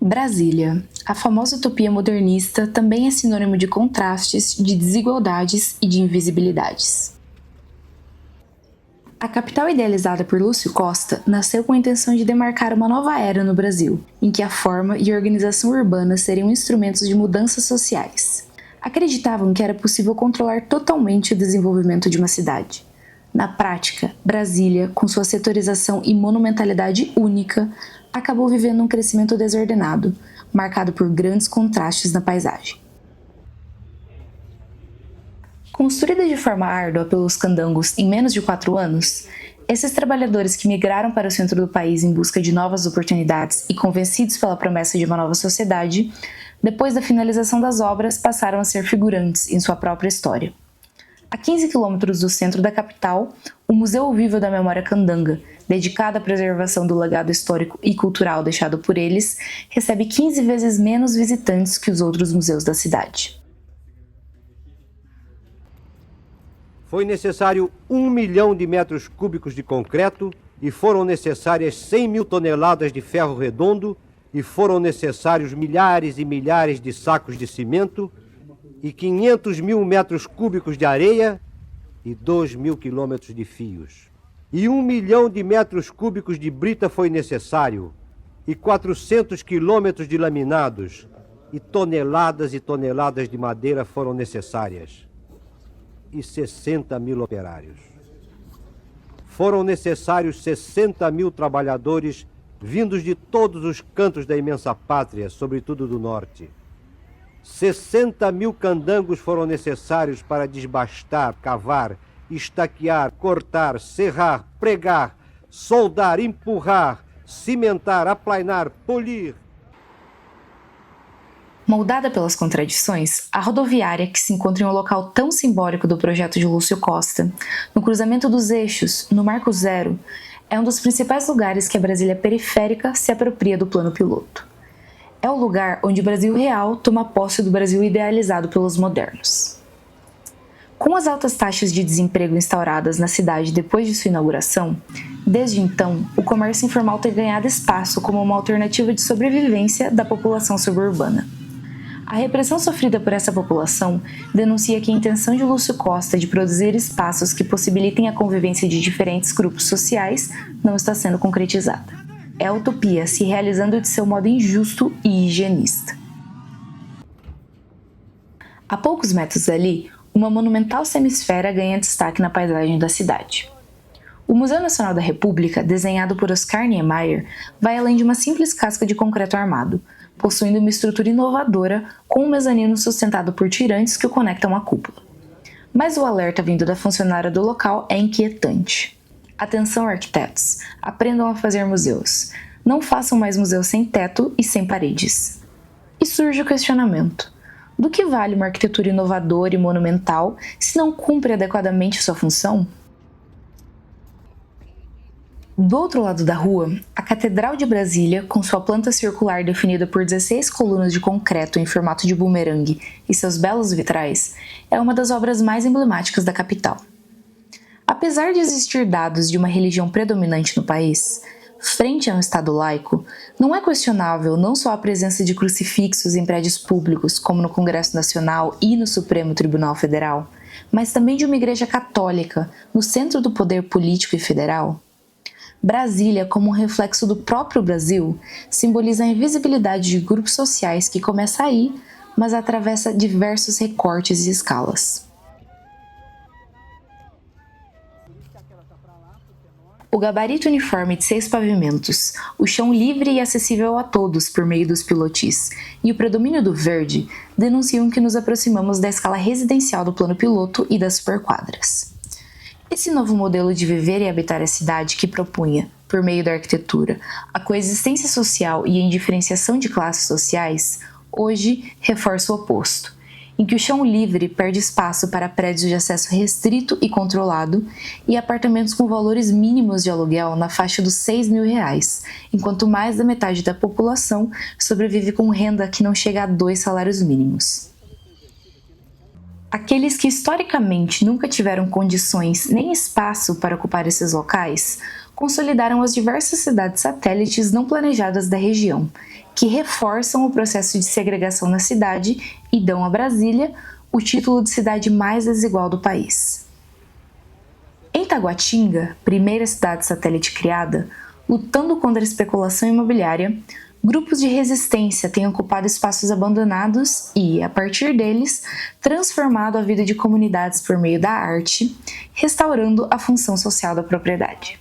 Brasília. A famosa utopia modernista também é sinônimo de contrastes, de desigualdades e de invisibilidades. A capital idealizada por Lúcio Costa nasceu com a intenção de demarcar uma nova era no Brasil, em que a forma e a organização urbana seriam instrumentos de mudanças sociais. Acreditavam que era possível controlar totalmente o desenvolvimento de uma cidade. Na prática, Brasília, com sua setorização e monumentalidade única, acabou vivendo um crescimento desordenado, marcado por grandes contrastes na paisagem. Construída de forma árdua pelos candangos em menos de 4 anos, esses trabalhadores que migraram para o centro do país em busca de novas oportunidades e convencidos pela promessa de uma nova sociedade, depois da finalização das obras passaram a ser figurantes em sua própria história. A 15 quilômetros do centro da capital, o Museu Vivo da Memória Candanga, dedicado à preservação do legado histórico e cultural deixado por eles, recebe 15 vezes menos visitantes que os outros museus da cidade. Foi necessário 1 milhão de metros cúbicos de concreto e foram necessárias 100 mil toneladas de ferro redondo e foram necessários milhares e milhares de sacos de cimento e 500 mil metros cúbicos de areia e 2 mil quilômetros de fios. E 1 milhão de metros cúbicos de brita foi necessário e 400 quilômetros de laminados e toneladas de madeira foram necessárias. E 60 mil operários. Foram necessários 60 mil trabalhadores vindos de todos os cantos da imensa pátria, sobretudo do norte. 60 mil candangos foram necessários para desbastar, cavar, estaquear, cortar, serrar, pregar, soldar, empurrar, cimentar, aplainar, polir. Moldada pelas contradições, a rodoviária, que se encontra em um local tão simbólico do projeto de Lúcio Costa, no cruzamento dos eixos, no Marco Zero, é um dos principais lugares que a Brasília periférica se apropria do plano piloto. É o lugar onde o Brasil real toma posse do Brasil idealizado pelos modernos. Com as altas taxas de desemprego instauradas na cidade depois de sua inauguração, desde então, o comércio informal tem ganhado espaço como uma alternativa de sobrevivência da população suburbana. A repressão sofrida por essa população denuncia que a intenção de Lúcio Costa de produzir espaços que possibilitem a convivência de diferentes grupos sociais não está sendo concretizada. É a utopia se realizando de seu modo injusto e higienista. A poucos metros dali, uma monumental semisfera ganha destaque na paisagem da cidade. O Museu Nacional da República, desenhado por Oscar Niemeyer, vai além de uma simples casca de concreto armado, possuindo uma estrutura inovadora com um mezanino sustentado por tirantes que o conectam à cúpula. Mas o alerta vindo da funcionária do local é inquietante. Atenção, arquitetos, aprendam a fazer museus. Não façam mais museus sem teto e sem paredes. E surge o questionamento: do que vale uma arquitetura inovadora e monumental se não cumpre adequadamente sua função? Do outro lado da rua, a Catedral de Brasília, com sua planta circular definida por 16 colunas de concreto em formato de bumerangue e seus belos vitrais, é uma das obras mais emblemáticas da capital. Apesar de existir dados de uma religião predominante no país, frente a um Estado laico, não é questionável não só a presença de crucifixos em prédios públicos, como no Congresso Nacional e no Supremo Tribunal Federal, mas também de uma igreja católica no centro do poder político e federal. Brasília, como um reflexo do próprio Brasil, simboliza a invisibilidade de grupos sociais que começa aí, mas atravessa diversos recortes e escalas. O gabarito uniforme de 6 pavimentos, o chão livre e acessível a todos por meio dos pilotis e o predomínio do verde denunciam que nos aproximamos da escala residencial do plano piloto e das superquadras. Esse novo modelo de viver e habitar a cidade que propunha, por meio da arquitetura, a coexistência social e a indiferenciação de classes sociais, hoje reforça o oposto, em que o chão livre perde espaço para prédios de acesso restrito e controlado e apartamentos com valores mínimos de aluguel na faixa dos R$6.000, enquanto mais da metade da população sobrevive com renda que não chega a 2 salários mínimos. Aqueles que historicamente nunca tiveram condições nem espaço para ocupar esses locais consolidaram as diversas cidades satélites não planejadas da região, que reforçam o processo de segregação na cidade e dão a Brasília o título de cidade mais desigual do país. Em Taguatinga, primeira cidade satélite criada, lutando contra a especulação imobiliária, grupos de resistência têm ocupado espaços abandonados e, a partir deles, transformado a vida de comunidades por meio da arte, restaurando a função social da propriedade.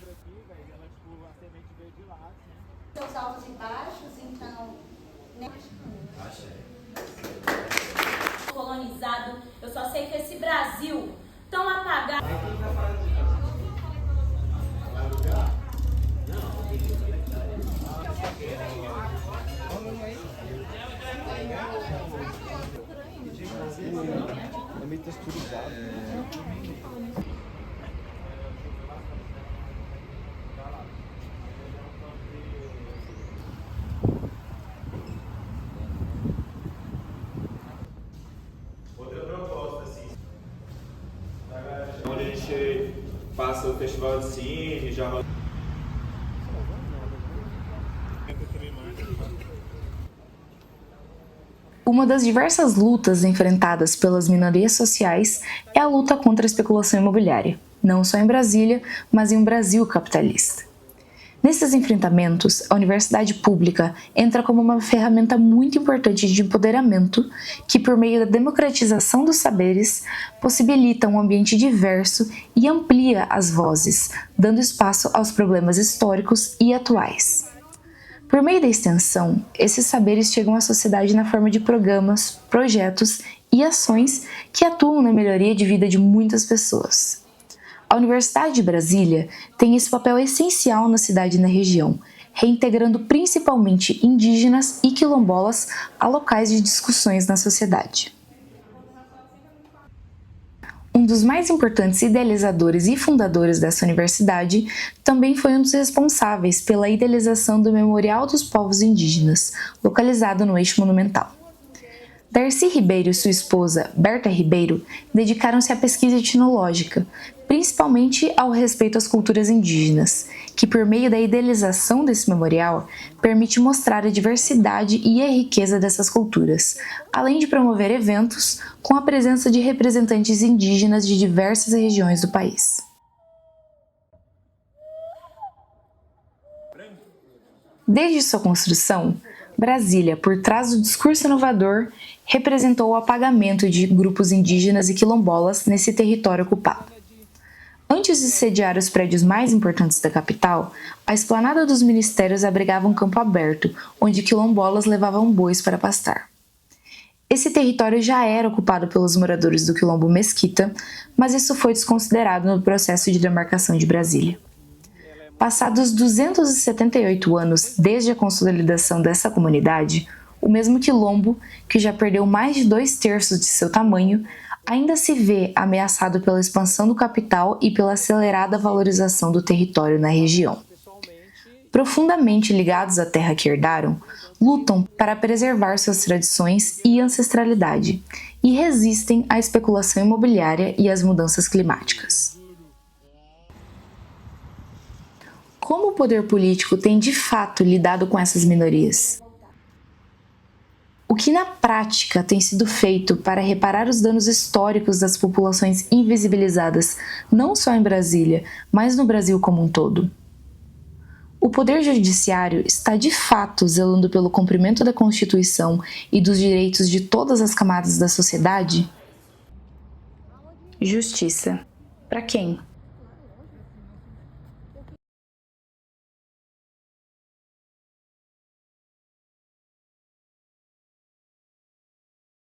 Seus altos e baixos, então, colonizado, eu só sei que esse Brasil tão apagado. É meio texturizado. Outra proposta, assim, onde a gente passa o festival de cine, já... Uma das diversas lutas enfrentadas pelas minorias sociais é a luta contra a especulação imobiliária, não só em Brasília, mas em um Brasil capitalista. Nesses enfrentamentos, a universidade pública entra como uma ferramenta muito importante de empoderamento que, por meio da democratização dos saberes, possibilita um ambiente diverso e amplia as vozes, dando espaço aos problemas históricos e atuais. Por meio da extensão, esses saberes chegam à sociedade na forma de programas, projetos e ações que atuam na melhoria de vida de muitas pessoas. A Universidade de Brasília tem esse papel essencial na cidade e na região, reintegrando principalmente indígenas e quilombolas a locais de discussões na sociedade. Um dos mais importantes idealizadores e fundadores dessa universidade também foi um dos responsáveis pela idealização do Memorial dos Povos Indígenas, localizado no Eixo Monumental. Darcy Ribeiro e sua esposa, Berta Ribeiro, dedicaram-se à pesquisa etnológica, principalmente ao respeito às culturas indígenas, que por meio da idealização desse memorial, permite mostrar a diversidade e a riqueza dessas culturas, além de promover eventos com a presença de representantes indígenas de diversas regiões do país. Desde sua construção, Brasília, por trás do discurso inovador, representou o apagamento de grupos indígenas e quilombolas nesse território ocupado. Antes de sediar os prédios mais importantes da capital, a esplanada dos ministérios abrigava um campo aberto, onde quilombolas levavam bois para pastar. Esse território já era ocupado pelos moradores do quilombo Mesquita, mas isso foi desconsiderado no processo de demarcação de Brasília. Passados 278 anos desde a consolidação dessa comunidade, o mesmo quilombo, que já perdeu mais de 2/3 de seu tamanho, ainda se vê ameaçado pela expansão do capital e pela acelerada valorização do território na região. Profundamente ligados à terra que herdaram, lutam para preservar suas tradições e ancestralidade e resistem à especulação imobiliária e às mudanças climáticas. Como o poder político tem de fato lidado com essas minorias? O que na prática tem sido feito para reparar os danos históricos das populações invisibilizadas, não só em Brasília, mas no Brasil como um todo? O Poder Judiciário está de fato zelando pelo cumprimento da Constituição e dos direitos de todas as camadas da sociedade? Justiça. Para quem?